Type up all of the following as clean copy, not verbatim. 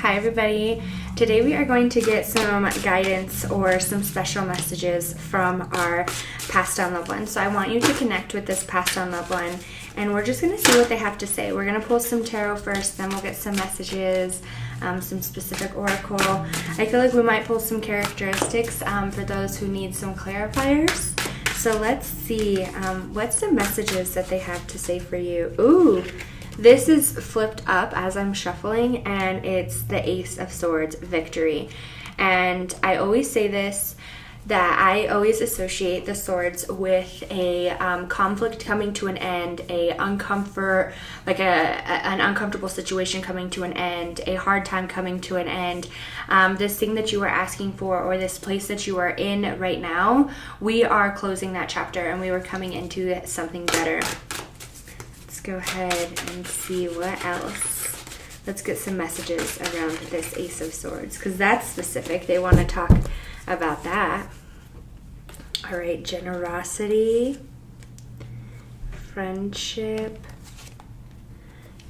Hi everybody. Today we are going to get some guidance or some special messages from our passed on loved one. So I want you to connect with this passed on loved one and we're just going to see what they have to say. We're going to pull some tarot first, then we'll get some messages, some specific oracle. I feel like we might pull some characteristics for those who need some clarifiers. So let's see, what's the messages that they have to say for you? Ooh. This is flipped up as I'm shuffling, and it's the Ace of Swords, victory. And I always say this, that I always associate the swords with a conflict coming to an end, an uncomfortable situation coming to an end, a hard time coming to an end. This thing that you are asking for, or this place that you are in right now, we are closing that chapter and we were coming into something better. Let's go ahead and see what else. Let's get some messages around this Ace of Swords, because that's specific. They want to talk about that. All right, generosity, friendship,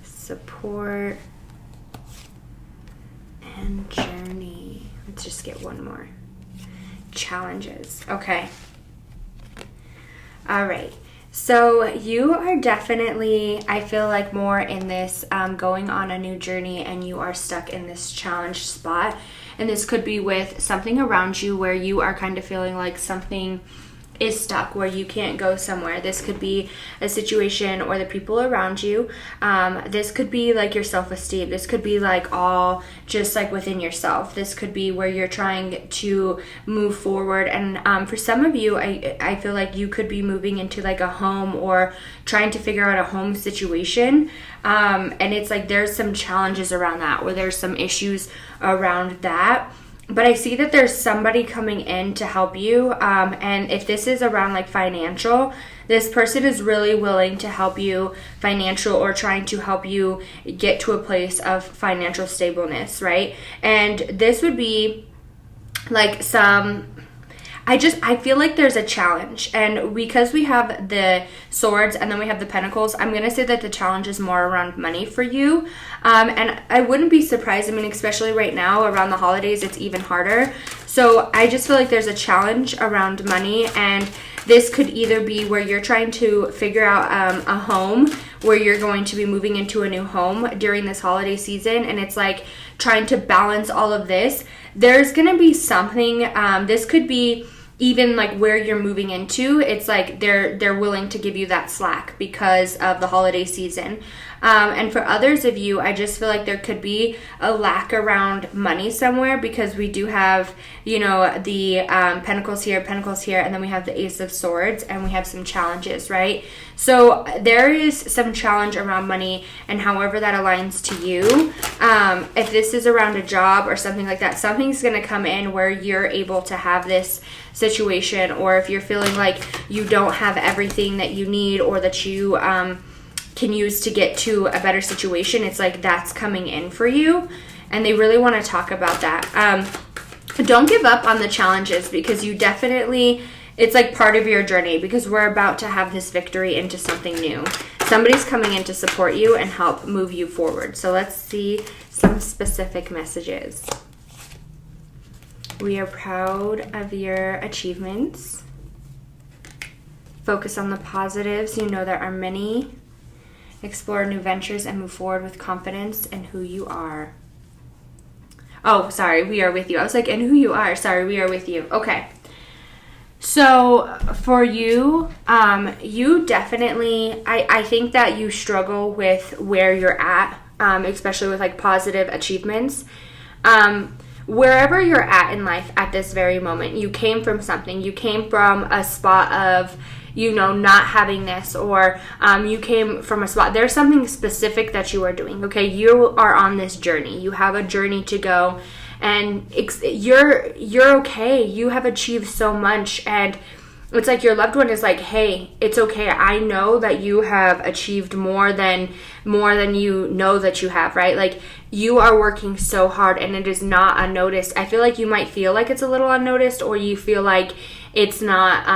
support, and journey. Let's just get one more. Challenges. Okay. All right. So you are definitely, I feel like, more in this going on a new journey, and you are stuck in this challenge spot. And this could be with something around you where you are kind of feeling like something is stuck, where you can't go somewhere. This could be a situation or the people around you. This could be like your self-esteem. This could be like all just like within yourself. This could be where you're trying to move forward. And for some of you, I feel like you could be moving into like a home or trying to figure out a home situation. And it's like there's some challenges around that, or there's some issues around that. But I see that there's somebody coming in to help you. And if this is around like financial, this person is really willing to help you financial, or trying to help you get to a place of financial stableness, right? And this would be like I feel like there's a challenge, and because we have the swords and then we have the pentacles, I'm going to say that the challenge is more around money for you. And I wouldn't be surprised. I mean, especially right now around the holidays, it's even harder. So I just feel like there's a challenge around money, and this could either be where you're trying to figure out a home, where you're going to be moving into a new home during this holiday season, and it's like trying to balance all of this. There's going to be something, this could be even like where you're moving into. It's like they're willing to give you that slack because of the holiday season. And for others of you, I just feel like there could be a lack around money somewhere, because we do have, the pentacles here, and then we have the Ace of Swords, and we have some challenges, right? So there is some challenge around money, and however that aligns to you. If this is around a job or something like that, something's going to come in where you're able to have this situation, or if you're feeling like you don't have everything that you need, or that you can use to get to a better situation, it's like that's coming in for you, and they really want to talk about that. Don't give up on the challenges, because you definitely, it's like part of your journey, because we're about to have this victory into something new. Somebody's coming in to support you and help move you forward. So let's see some specific messages. We are proud of your achievements. Focus on the positives. You know there are many. Explore new ventures and move forward with confidence in who you are. Oh, sorry, we are with you. I was like, and who you are. Sorry, we are with you. Okay. So for you, you definitely, I think that you struggle with where you're at, especially with like positive achievements. Wherever you're at in life at this very moment, you came from something. You came from a spot of, not having this, or you came from a spot. There's something specific that you are doing, okay? You are on this journey. You have a journey to go, and you're okay. You have achieved so much, and it's like your loved one is like, hey, it's okay. I know that you have achieved more than you know that you have, right? Like, you are working so hard, and it is not unnoticed. I feel like you might feel like it's a little unnoticed, or you feel like it's not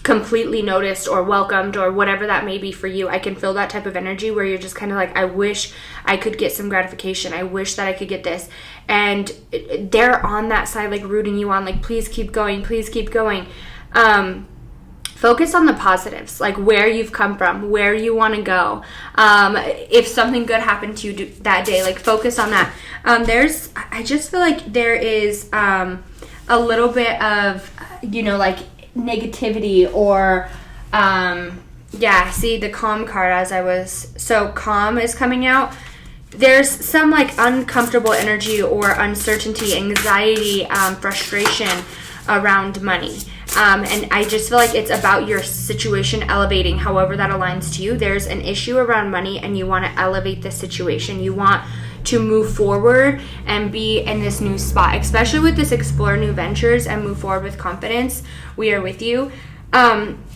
completely noticed or welcomed or whatever that may be for you. I can feel that type of energy where you're just kind of like, I wish I could get some gratification. I wish that I could get this. And they're on that side, like rooting you on, like, please keep going, please keep going. Focus on the positives, like where you've come from, where you want to go. If something good happened to you that day, like focus on that. I just feel like there is a little bit of, like negativity or, see the calm card so calm is coming out. There's some like uncomfortable energy or uncertainty, anxiety, frustration around money. And I just feel like it's about your situation elevating, however that aligns to you. There's an issue around money and you want to elevate the situation. You want to move forward and be in this new spot, especially with this explore new ventures and move forward with confidence. We are with you.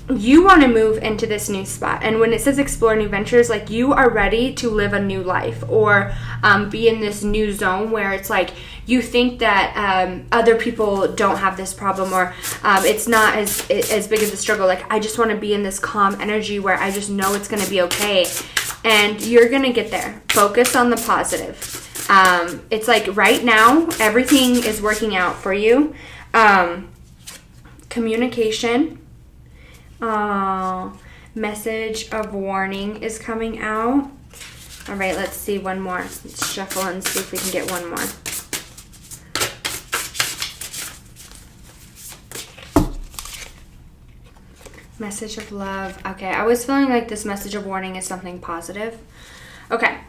You want to move into this new spot. And when it says explore new ventures, like you are ready to live a new life or be in this new zone where it's like you think that other people don't have this problem or it's not as big of a struggle. Like, I just want to be in this calm energy where I just know it's going to be okay. And you're going to get there. Focus on the positive. It's like right now, everything is working out for you. Communication. Message of warning is coming out. All right, let's see one more. Let's shuffle and see if we can get one more. Message of love. Okay, I was feeling like this message of warning is something positive. Okay.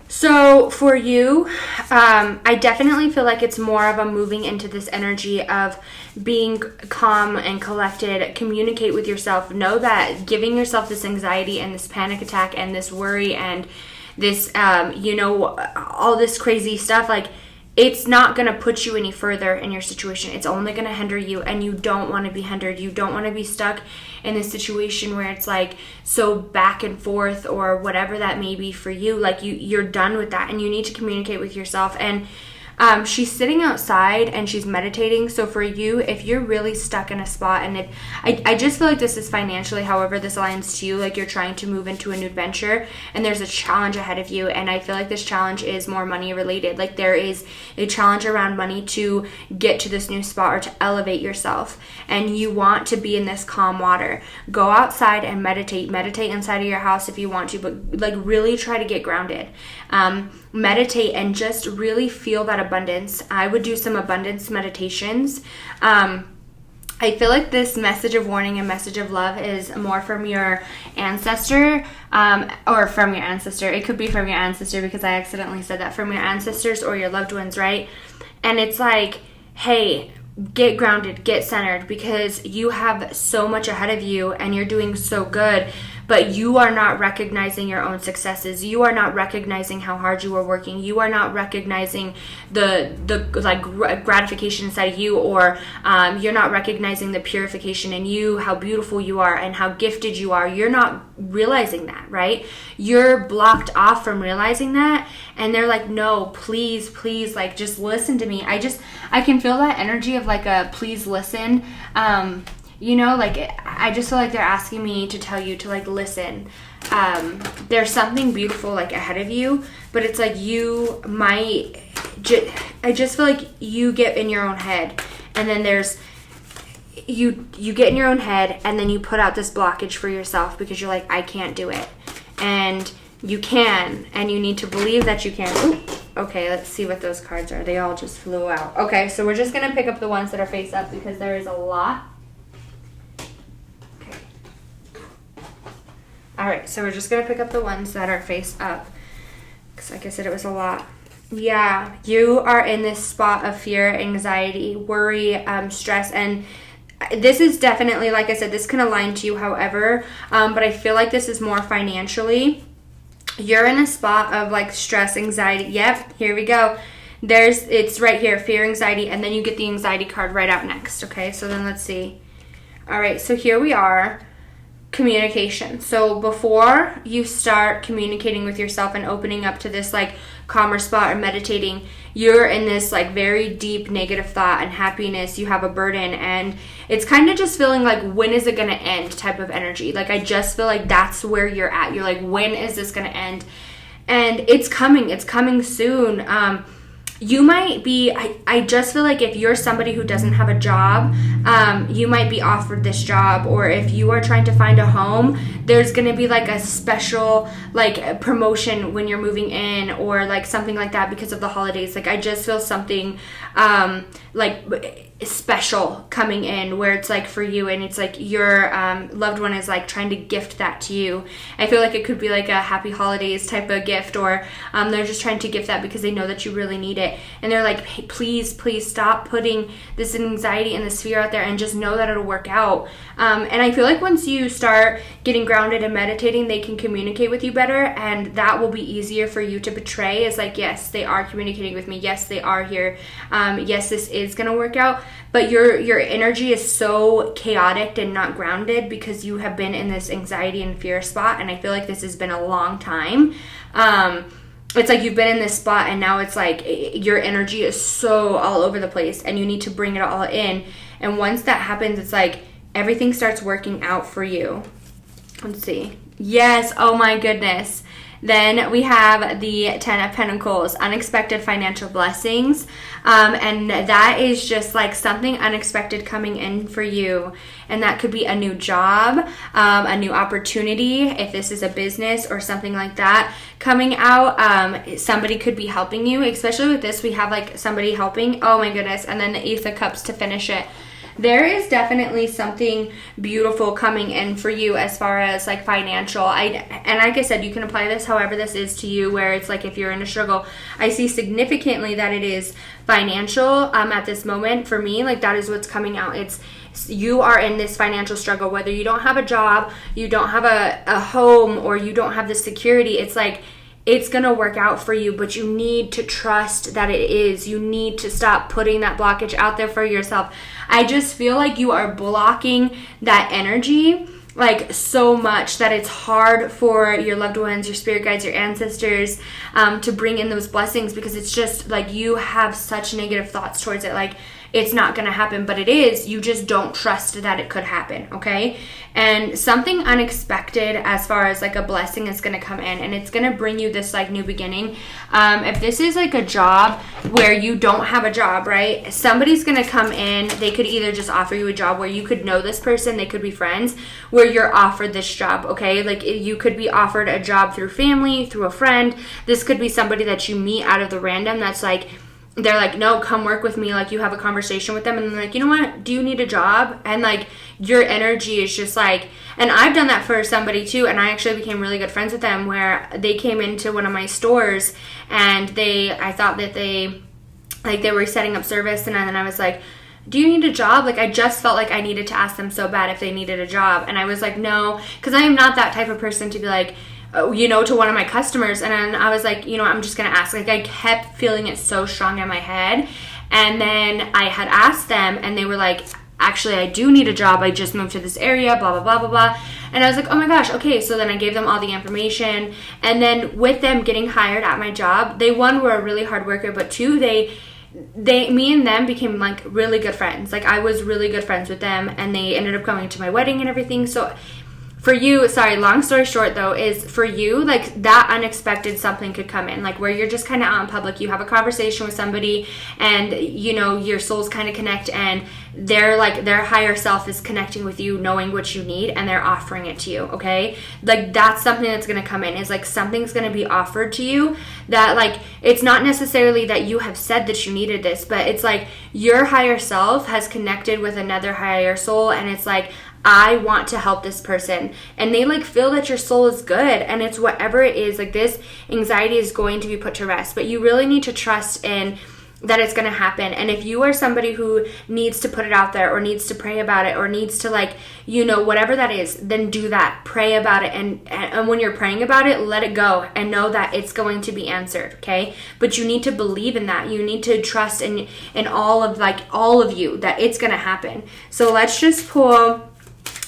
So for you, I definitely feel like it's more of a moving into this energy of being calm and collected. Communicate with yourself. Know that giving yourself this anxiety and this panic attack and this worry and this, all this crazy stuff, like, it's not going to put you any further in your situation. It's only going to hinder you, and you don't want to be hindered. You don't want to be stuck in this situation where it's like so back and forth or whatever that may be for you. Like you're done with that, and you need to communicate with yourself. And she's sitting outside and she's meditating. So for you, if you're really stuck in a spot, and I just feel like this is financially, however this aligns to you, like you're trying to move into a new venture and there's a challenge ahead of you. And I feel like this challenge is more money related. Like there is a challenge around money to get to this new spot or to elevate yourself. And you want to be in this calm water. Go outside and meditate. Meditate inside of your house if you want to, but like really try to get grounded. Meditate and just really feel that abundance. I would do some abundance meditations. I feel like this message of warning and message of love is more from your ancestor, or from your ancestor. It could be from your ancestor because I accidentally said that. From your ancestors or your loved ones, right? And it's like, hey, get grounded, get centered, because you have so much ahead of you and you're doing so good, but you are not recognizing your own successes. You are not recognizing how hard you are working. You are not recognizing the gratification inside of you, or you're not recognizing the purification in you, how beautiful you are and how gifted you are. You're not realizing that, right? You're blocked off from realizing that, and they're like, no, please, like, just listen to me. I can feel that energy of like a please listen. I just feel like they're asking me to tell you to like listen. There's something beautiful like ahead of you, but it's like I just feel like you get in your own head, and then there's you get in your own head, and then you put out this blockage for yourself because you're like, I can't do it. And you can, and you need to believe that you can. Ooh, okay, let's see what those cards are. They all just flew out. Okay, so we're just going to pick up the ones that are face up because there is a lot. Okay. All right, so we're just going to pick up the ones that are face up because, like I said, it was a lot. Yeah, you are in this spot of fear, anxiety, worry, stress, and this is definitely, like I said, this can align to you, however, but I feel like this is more financially. You're in a spot of like stress, anxiety. Yep, here we go. It's right here, fear, anxiety, and then you get the anxiety card right out next. Okay, so then let's see. All right, so here we are. communication. So before you start communicating with yourself and opening up to this like calmer spot or meditating, you're in this like very deep negative thought and happiness. You have a burden, and it's kind of just feeling like, when is it going to end type of energy. Like, I just feel like that's where you're at. You're like, when is this going to end? And it's coming soon. You might be, I just feel like if you're somebody who doesn't have a job, you might be offered this job. Or if you are trying to find a home, there's going to be like a special like promotion when you're moving in, or like something like that because of the holidays. Like, I just feel something like special coming in where it's like for you, and it's like your loved one is like trying to gift that to you. I feel like it could be like a happy holidays type of gift, or they're just trying to gift that because they know that you really need it, and they're like, hey, please stop putting this anxiety and this fear out there, and just know that it'll work out. And I feel like once you start getting grounded and meditating, they can communicate with you better, and that will be easier for you to portray as like, yes, they are communicating with me, yes, they are here, yes, this is gonna work out. But your energy is so chaotic and not grounded because you have been in this anxiety and fear spot, and I feel like this has been a long time. It's like you've been in this spot, and now it's like your energy is so all over the place, and you need to bring it all in. And once that happens, it's like everything starts working out for you. Let's see. Yes, oh my goodness. Then we have the 10 of Pentacles, unexpected financial blessings. And that is just like something unexpected coming in for you. And that could be a new job, a new opportunity, if this is a business or something like that coming out. Somebody could be helping you, especially with this. We have like somebody helping. Oh my goodness. And then the Ace of Cups to finish it. There is definitely something beautiful coming in for you as far as like financial. And like I said, you can apply this however this is to you, where it's like if you're in a struggle. I see significantly that it is financial at this moment for me. Like, that is what's coming out. It's you are in this financial struggle, whether you don't have a job, you don't have a home, or you don't have the security. It's like, it's going to work out for you, but you need to trust that it is. You need to stop putting that blockage out there for yourself. I just feel like you are blocking that energy like so much that it's hard for your loved ones, your spirit guides, your ancestors to bring in those blessings, because it's just like you have such negative thoughts towards it. Like, it's not going to happen, but it is. You just don't trust that it could happen, okay? And something unexpected as far as like a blessing is going to come in, and it's going to bring you this like new beginning. If this is like a job where you don't have a job, right? Somebody's going to come in. They could either just offer you a job where you could know this person, they could be friends, where you're offered this job, okay? Like, you could be offered a job through family, through a friend. This could be somebody that you meet out of the random that's like, they're like, no, come work with me. Like, you have a conversation with them, and they're like, you know what? Do you need a job? And like, your energy is just like, and I've done that for somebody too. And I actually became really good friends with them, where they came into one of my stores, and I thought that they were setting up service. And then I was like, do you need a job? Like, I just felt like I needed to ask them so bad if they needed a job. And I was like, no, because I am not that type of person to be like, to one of my customers. And then I was like, I'm just going to ask. Like, I kept feeling it so strong in my head. And then I had asked them, and they were like, actually, I do need a job. I just moved to this area, blah, blah, blah, blah, blah. And I was like, oh my gosh, okay. So then I gave them all the information. And then with them getting hired at my job, they, one, were a really hard worker, but two, me and them became like really good friends. Like, I was really good friends with them, and they ended up coming to my wedding and everything. So for you, long story short though, is for you, like, that unexpected something could come in, like where you're just kind of out in public, you have a conversation with somebody, and your souls kind of connect, and they're like, their higher self is connecting with you, knowing what you need, and they're offering it to you, okay? Like, that's something that's going to come in, is like something's going to be offered to you that, like, it's not necessarily that you have said that you needed this, but it's like your higher self has connected with another higher soul, and it's like, I want to help this person, and they like feel that your soul is good, and it's whatever it is, like, this anxiety is going to be put to rest, but you really need to trust in that it's going to happen. And if you are somebody who needs to put it out there, or needs to pray about it, or needs to like, whatever that is, then do that. Pray about it. And when you're praying about it, let it go and know that it's going to be answered. Okay. But you need to believe in that. You need to trust in all of you that it's going to happen. So let's just pull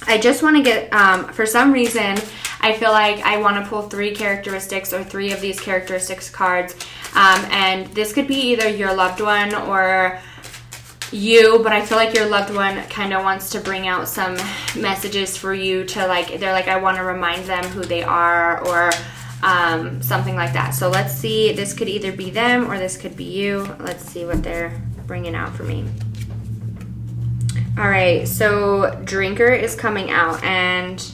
I just want to get, for some reason, I feel like I want to pull 3 characteristics or 3 of these characteristics cards. And this could be either your loved one or you, but I feel like your loved one kind of wants to bring out some messages for you to like, they're like, I want to remind them who they are, or something like that. So let's see, this could either be them or this could be you. Let's see what they're bringing out for me. All right, so drinker is coming out, and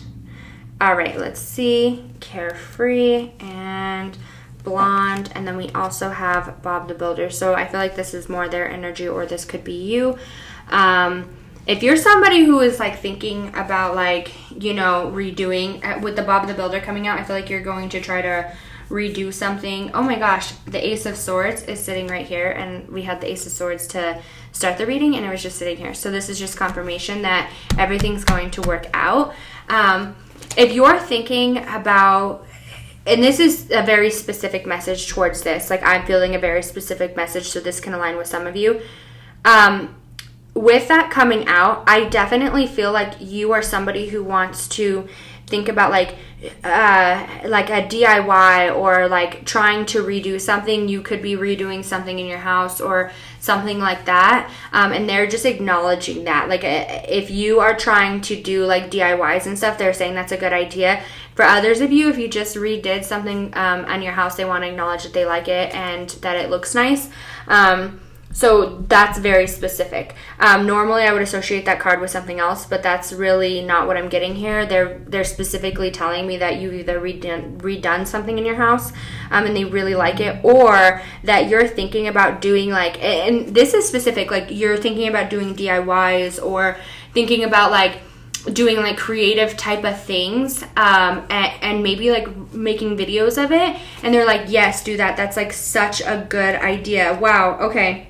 all right, let's see, carefree and blonde, and then we also have Bob the Builder. So I feel like this is more their energy, or this could be you. If you're somebody who is like thinking about like, you know, redoing, with the Bob the Builder coming out, I feel like you're going to try to redo something. Oh my gosh, the Ace of Swords is sitting right here, and we had the Ace of Swords to start the reading, and it was just sitting here. So this is just confirmation that everything's going to work out. If you're thinking about, and this is a very specific message towards this, like I'm feeling a very specific message, so this can align with some of you. With that coming out, I definitely feel like you are somebody who wants to think about like a DIY, or like trying to redo something. You could be redoing something in your house or something like that, and they're just acknowledging that. Like if you are trying to do like DIYs and stuff, they're saying that's a good idea. For others of you, if you just redid something on your house, they want to acknowledge that they like it and that it looks nice. So that's very specific. Normally I would associate that card with something else, but that's really not what I'm getting here. They're specifically telling me that you either redone something in your house, and they really like it, or that you're thinking about doing like, and this is specific, like you're thinking about doing DIYs, or thinking about like doing like creative type of things, and maybe like making videos of it, and they're like, yes, do that. That's like such a good idea. Wow. Okay.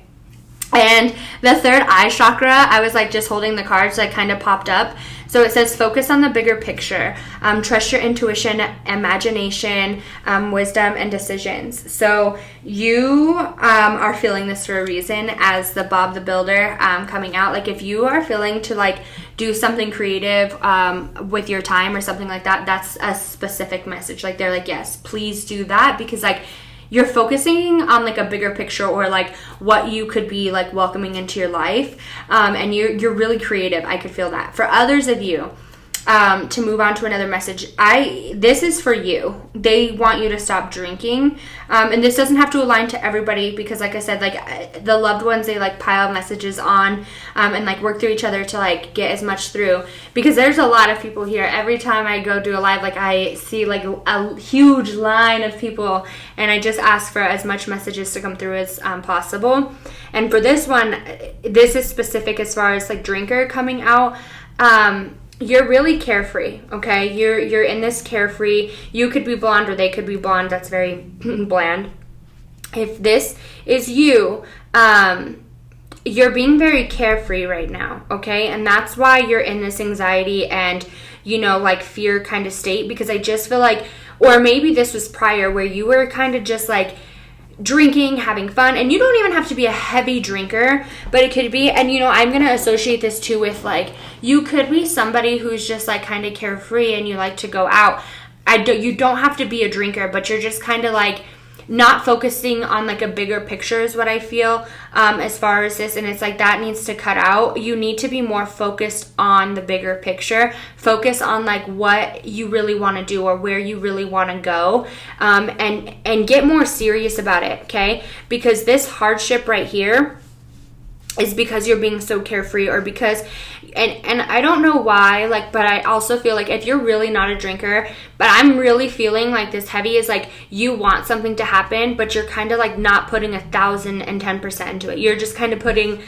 And the third eye chakra, I was like just holding the cards, like kind of popped up. So it says focus on the bigger picture, trust your intuition, imagination, wisdom, and decisions. So you are feeling this for a reason as the Bob the Builder coming out. Like if you are feeling to like do something creative with your time or something like that, that's a specific message. Like they're like, yes, please do that, because like you're focusing on like a bigger picture, or like what you could be like welcoming into your life, and you're really creative. I could feel that. For others of you, to move on to another message, this is for you. They want you to stop drinking, and this doesn't have to align to everybody, because like I said, like the loved ones, they like pile messages on, and like work through each other to like get as much through, because there's a lot of people here. Every time I go do a live, like I see like a huge line of people, and I just ask for as much messages to come through as possible. And for this one, this is specific as far as like drinker coming out. You're really carefree, okay? You're in this carefree. You could be blonde or they could be blonde. That's very bland. If this is you, you're being very carefree right now, okay? And that's why you're in this anxiety and, you know, like fear kind of state, because I just feel like, or maybe this was prior where you were kind of just like drinking, having fun, and you don't even have to be a heavy drinker, but it could be, and you know, I'm going to associate this too with like, you could be somebody who's just like kind of carefree and you like to go out. You don't have to be a drinker, but you're just kind of like not focusing on like a bigger picture is what I feel, as far as this, and it's like that needs to cut out. You need to be more focused on the bigger picture, focus on like what you really want to do or where you really want to go, and get more serious about it, okay? Because this hardship right here is because you're being so carefree, or because, and I don't know why, like, but I also feel like if you're really not a drinker, but I'm really feeling like this heavy is like you want something to happen, but you're kind of like not putting 1,010% into it. You're just kind of putting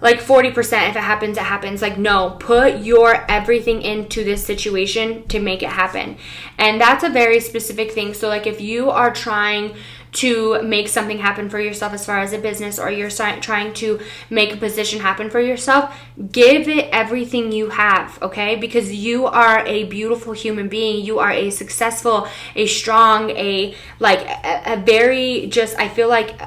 like 40%. If it happens, it happens. Like, no, put your everything into this situation to make it happen. And that's a very specific thing. So like if you are trying to make something happen for yourself as far as a business, or you're trying to make a position happen for yourself, give it everything you have, okay? Because you are a beautiful human being. You are a successful, a strong, a very just, I feel like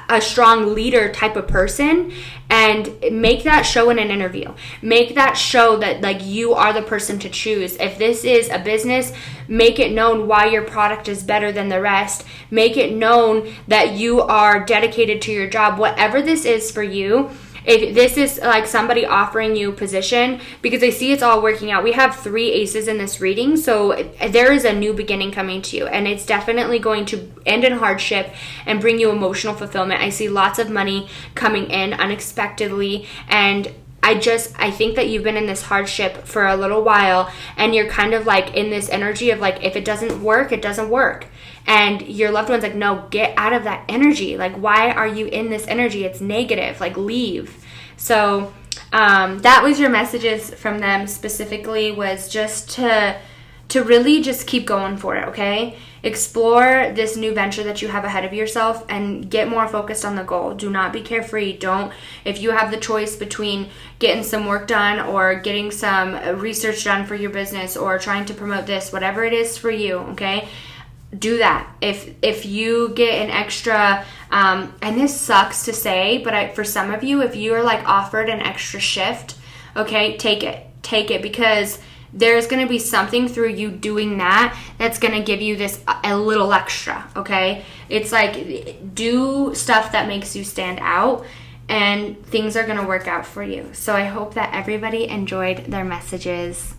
a strong leader type of person, and make that show in an interview. Make that show that like you are the person to choose. If this is a business, make it known why your product is better than the rest. Make it known that you are dedicated to your job, whatever this is for you. If this is like somebody offering you a position, because I see it's all working out. We have 3 aces in this reading, so there is a new beginning coming to you, and it's definitely going to end in hardship and bring you emotional fulfillment. I see lots of money coming in unexpectedly, and I think that you've been in this hardship for a little while, and you're kind of like in this energy of like, if it doesn't work, it doesn't work. And your loved one's like, no, get out of that energy. Like, why are you in this energy? It's negative. Like, leave. So that was your messages from them specifically, was just to really just keep going for it, okay? Explore this new venture that you have ahead of yourself and get more focused on the goal. Do not be carefree. If you have the choice between getting some work done or getting some research done for your business or trying to promote this, whatever it is for you, okay? Do that. If you get an extra, and this sucks to say, but for some of you, if you're like offered an extra shift, okay, take it, because there's going to be something through you doing that's going to give you a little extra, okay? It's like, do stuff that makes you stand out, and things are going to work out for you. So I hope that everybody enjoyed their messages.